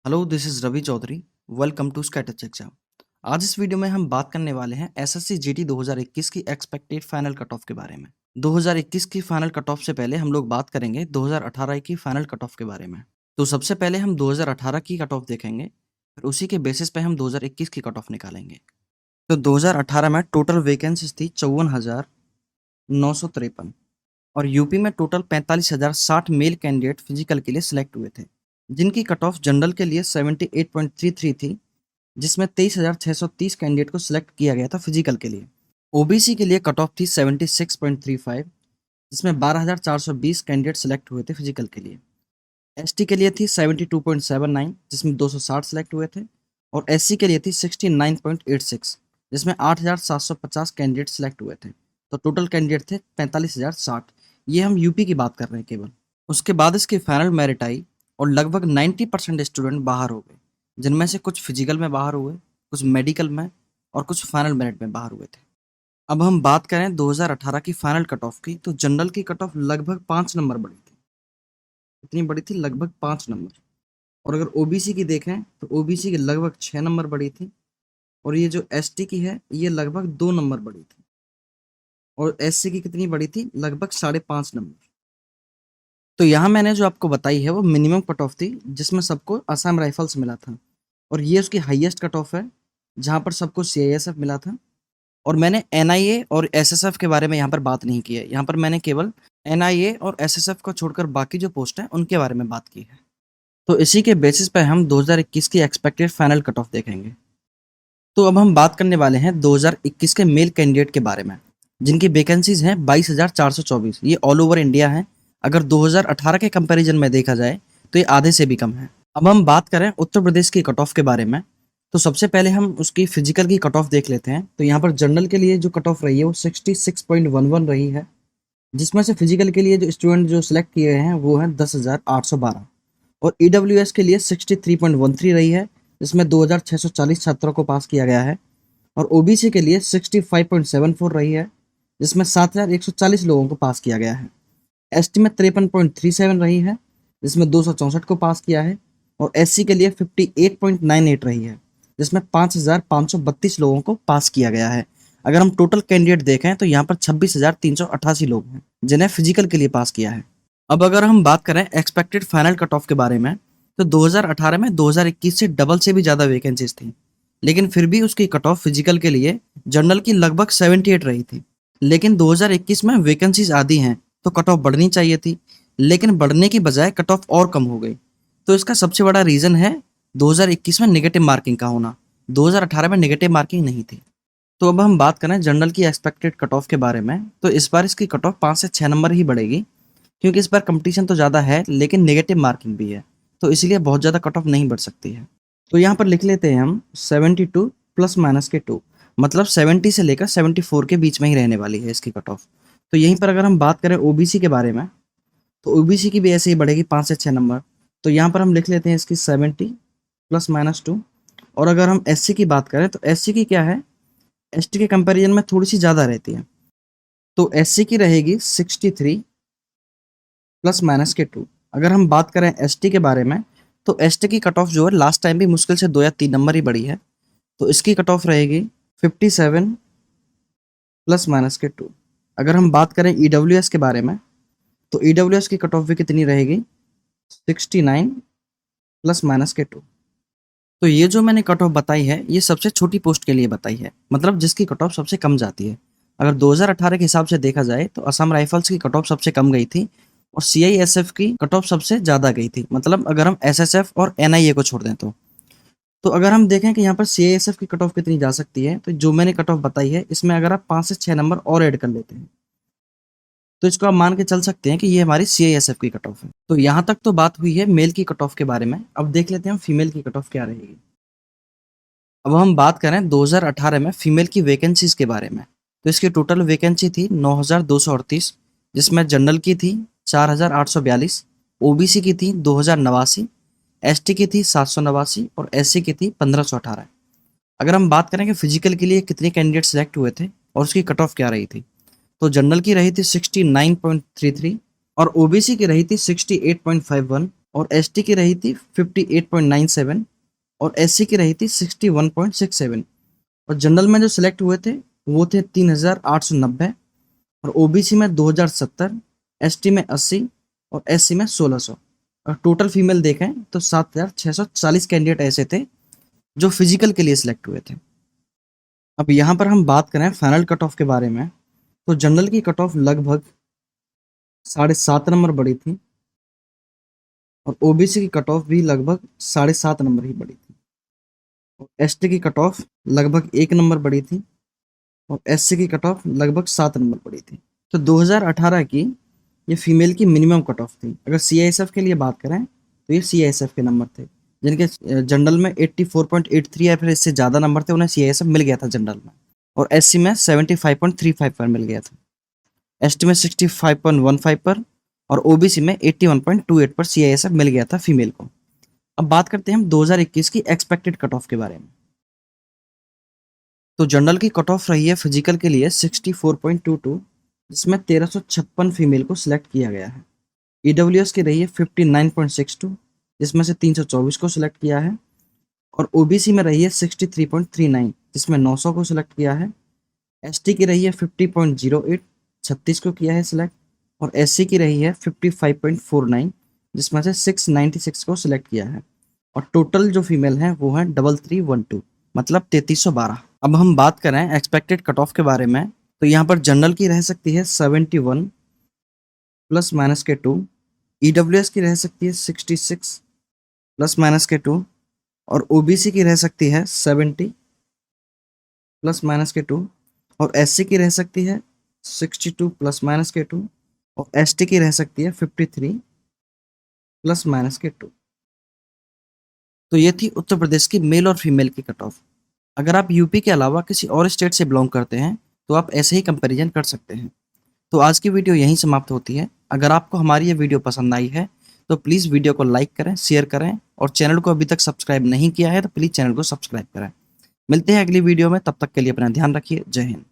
Hello, this is Ravi Chaudhary. Welcome to स्कैटच exam. आज इस वीडियो में हम बात करने वाले हैं एसएससी जीडी 2021 की एक्सपेक्टेड फाइनल कट ऑफ के बारे में। 2021 की फाइनल कट ऑफ से पहले हम लोग बात करेंगे 2018 की फाइनल कट ऑफ के बारे में। तो सबसे पहले हम 2018 की कट ऑफ देखेंगे, फिर उसी के बेसिस पे हम 2021 की कट ऑफ निकालेंगे। तो 2018 में टोटल वैकेंसीज थी 54,953 और यूपी में टोटल 45,060 मेल कैंडिडेट फिजिकल के लिए सिलेक्ट हुए थे, जिनकी कट ऑफ जनरल के लिए 78.33 थी, जिसमें 23,630 कैंडिडेट को सिलेक्ट किया गया था फिजिकल के लिए। ओबीसी के लिए कट ऑफ थी 76.35, जिसमें 12,420 कैंडिडेट सिलेक्ट हुए थे फिजिकल के लिए। एसटी के लिए थी 72.79, जिसमें 260 सिलेक्ट हुए थे, और एससी के लिए थी 69.86, जिसमें 8,750 कैंडिडेट सिलेक्ट हुए थे। तो टोटल कैंडिडेट थे 45,060। ये हम यूपी की बात कर रहे हैं केवल। उसके बाद इसकी फाइनल मेरिट आई और लगभग 90% स्टूडेंट बाहर हो गए, जिनमें से कुछ फिजिकल में बाहर हुए, कुछ मेडिकल में और कुछ फाइनल मेरिट में बाहर हुए थे। अब हम बात करें 2018 की फाइनल कट ऑफ की, तो जनरल की कट ऑफ लगभग 5 नंबर बढ़ी थी। कितनी बड़ी थी? लगभग 5 नंबर। और अगर ओबीसी की देखें तो ओबीसी की लगभग 6 नंबर बढ़ी थी, और ये जो एसटी की है ये लगभग 2 नंबर बढ़ी थी, और एससी की कितनी बढ़ी थी? लगभग 5.5 नंबर। तो यहाँ मैंने जो आपको बताई है वो मिनिमम कट ऑफ थी, जिसमें सबको असम राइफल्स मिला था, और ये उसकी हाईएस्ट कट ऑफ है जहाँ पर सबको सीआईएसएफ मिला था। और मैंने एनआईए और एसएसएफ के बारे में यहाँ पर बात नहीं की है, यहाँ पर मैंने केवल एनआईए और एसएसएफ को छोड़कर बाकी जो पोस्ट हैं उनके बारे में बात की है। तो इसी के बेसिस पे हम 2021 की एक्सपेक्टेड फाइनल कट ऑफ देखेंगे। तो अब हम बात करने वाले हैं 2021 के मेल कैंडिडेट के बारे में, जिनकी वैकेंसीज हैं 22,424। ये ऑल ओवर इंडिया है। अगर 2018 के कंपैरिजन में देखा जाए तो ये आधे से भी कम है। अब हम बात करें उत्तर प्रदेश की कट ऑफ के बारे में, तो सबसे पहले हम उसकी फिजिकल की कट ऑफ देख लेते हैं। तो यहाँ पर जनरल के लिए जो कट ऑफ रही है वो 66.11 रही है, जिसमें से फिजिकल के लिए जो स्टूडेंट जो सिलेक्ट किए हैं वो हैं 10,812, और ईडब्ल्यूएस के लिए 63.13 रही है, जिसमें 2,640 छात्रों को पास किया गया है, और ओबीसी के लिए 65.74 रही है, जिसमें 7,140 लोगों को पास किया गया है। एसटी में 53.37 रही है, जिसमें 264 को पास किया है, और एससी के लिए 58.98 रही है, जिसमें 5,532 लोगों को पास किया गया है। अगर हम टोटल कैंडिडेट देखें तो यहाँ पर 26,388 लोग हैं जिन्हें फिजिकल के लिए पास किया है। अब अगर हम बात करें एक्सपेक्टेड फाइनल कट ऑफ के बारे में, तो 2018 में 2021 से डबल से भी ज़्यादा वैकेंसीज थी, लेकिन फिर भी उसकी कट ऑफ फिजिकल के लिए जनरल की लगभग 78 रही थी। लेकिन 2021 में वैकेंसीज आधी हैं तो कट ऑफ बढ़नी चाहिए थी, लेकिन बढ़ने की बजाय कट ऑफ और कम हो गई। तो इसका सबसे बड़ा रीज़न है 2021 में नेगेटिव मार्किंग का होना। 2018 में नेगेटिव मार्किंग नहीं थी। तो अब हम बात करें जनरल की एक्सपेक्टेड कट ऑफ के बारे में, तो इस बार इसकी कट ऑफ 5 से 6 नंबर ही बढ़ेगी, क्योंकि इस बार कंपटीशन तो ज़्यादा है लेकिन नेगेटिव मार्किंग भी है, तो इसलिए बहुत ज़्यादा कट ऑफ नहीं बढ़ सकती है। तो यहाँ पर लिख लेते हैं हम 72 प्लस माइनस के 2, मतलब 70 से लेकर 74 के बीच में ही रहने वाली है इसकी कट ऑफ। तो यहीं पर अगर हम बात करें ओबीसी के बारे में, तो ओबीसी की भी ऐसे ही बढ़ेगी 5 से 6 नंबर। तो यहाँ पर हम लिख लेते हैं इसकी 70 प्लस माइनस 2। और अगर हम एससी की बात करें तो एससी की क्या है, एसटी के कंपैरिजन में थोड़ी सी ज़्यादा रहती है। तो एससी की रहेगी 63 प्लस माइनस के 2। अगर हम बात करें एसटी के बारे में, तो एसटी की कट ऑफ जो है लास्ट टाइम भी मुश्किल से 2 या 3 नंबर ही बढ़ी है, तो इसकी कट ऑफ रहेगी 57 प्लस माइनस के 2। अगर हम बात करें ईडब्ल्यूएस के बारे में, तो ईडब्ल्यूएस की कट ऑफ भी कितनी रहेगी? 69 प्लस माइनस के 2। तो ये जो मैंने कट ऑफ बताई है ये सबसे छोटी पोस्ट के लिए बताई है, मतलब जिसकी कट ऑफ सबसे कम जाती है। अगर 2018 के हिसाब से देखा जाए तो असम राइफल्स की कट ऑफ सबसे कम गई थी, और सीआईएसएफ की कट ऑफ सबसे ज़्यादा गई थी, मतलब अगर हम एसएसएफ और एनआईए को छोड़ दें तो अगर हम देखें कि यहाँ पर सीआईएसएफ की कट ऑफ कितनी जा सकती है, तो जो मैंने कट ऑफ बताई है इसमें अगर आप 5 से 6 नंबर और ऐड कर लेते हैं तो इसको आप मान के चल सकते हैं कि ये हमारी सीआईएसएफ की कट ऑफ है। तो यहाँ तक तो बात हुई है मेल की कट ऑफ के बारे में। अब देख लेते हैं हम फीमेल की कट ऑफ क्या रहेगी। अब हम बात करें 2018 में फीमेल की वैकेंसीज के बारे में, तो इसकी टोटल वैकेंसी थी 9,238, जिसमें जनरल की थी 4,842, ओबीसी की थी 2,089, एसटी की थी 789, और एससी की थी 1,518। अगर हम बात करें कि फिजिकल के लिए कितने कैंडिडेट सेलेक्ट हुए थे और उसकी कट ऑफ क्या रही थी, तो जनरल की रही थी 69.33, और ओबीसी की रही थी 68.51, और एसटी की रही थी 58.97 और एससी की रही थी 61.67। और जनरल में जो सिलेक्ट हुए थे वो थे 3890 और ओबीसी में 2070, एसटी में 80 और एससी में 1600। और टोटल फीमेल देखें तो 7640 कैंडिडेट ऐसे थे जो फिजिकल के लिए सिलेक्ट हुए थे। अब यहाँ पर हम बात करें फाइनल कट ऑफ के बारे में, तो जनरल की कट ऑफ लगभग 7.5 नंबर बढ़ी थी और ओबीसी की कट ऑफ भी लगभग 7.5 नंबर ही बढ़ी थी और एसटी की कट ऑफ लगभग 1 नंबर बढ़ी थी और एससी की कट ऑफ लगभग 7 नंबर बढ़ी थी। तो 2018 की ये फीमेल की मिनिमम कट ऑफ थी। अगर सीआईएसएफ के लिए बात करें तो ये सीआईएसएफ के नंबर थे, जिनके जनरल में 84.83 या फिर इससे ज़्यादा नंबर थे, उन्हें सीआईएसएफ मिल गया था जनरल में। और एससी में 75.35 पर मिल गया था, एसटी में 65.15 पर और ओबीसी में 81.28 पर सीआईएसएफ मिल गया था फीमेल को। अब बात करते हैं हम 2021 की एक्सपेक्टेड कट ऑफ के बारे में। तो जनरल की कट ऑफ रही है फिजिकल के लिए 64.22, जिसमें 1356 फीमेल को सिलेक्ट किया गया है। ईडब्ल्यूएस की रही है 59.62, जिसमें से 324 को सिलेक्ट किया है। और ओबीसी में रही है 63.39, जिसमें 900 को सिलेक्ट किया है। एसटी की रही है 50.08, 36 को किया है सिलेक्ट। और एससी की रही है 55.49, जिसमें से 696 को सिलेक्ट किया है। और टोटल जो फीमेल हैं वो हैं 3312, मतलब 3312। अब हम बात करें एक्सपेक्टेड कट ऑफ के बारे में, तो यहाँ पर जनरल की रह सकती है 71 प्लस माइनस के 2, ईडब्ल्यूएस की रह सकती है 66 प्लस माइनस के 2 और ओबीसी की रह सकती है 70 प्लस माइनस के 2 और एससी की रह सकती है 62 प्लस माइनस के 2 और एसटी की रह सकती है 53 प्लस माइनस के 2। तो ये थी उत्तर प्रदेश की मेल और फीमेल की कट ऑफ। अगर आप यूपी के अलावा किसी और स्टेट से बिलोंग करते हैं तो आप ऐसे ही कंपैरिजन कर सकते हैं। तो आज की वीडियो यहीं समाप्त होती है। अगर आपको हमारी ये वीडियो पसंद आई है तो प्लीज़ वीडियो को लाइक करें, शेयर करें और चैनल को अभी तक सब्सक्राइब नहीं किया है तो प्लीज़ चैनल को सब्सक्राइब करें। मिलते हैं अगली वीडियो में, तब तक के लिए अपना ध्यान रखिए। जय हिंद।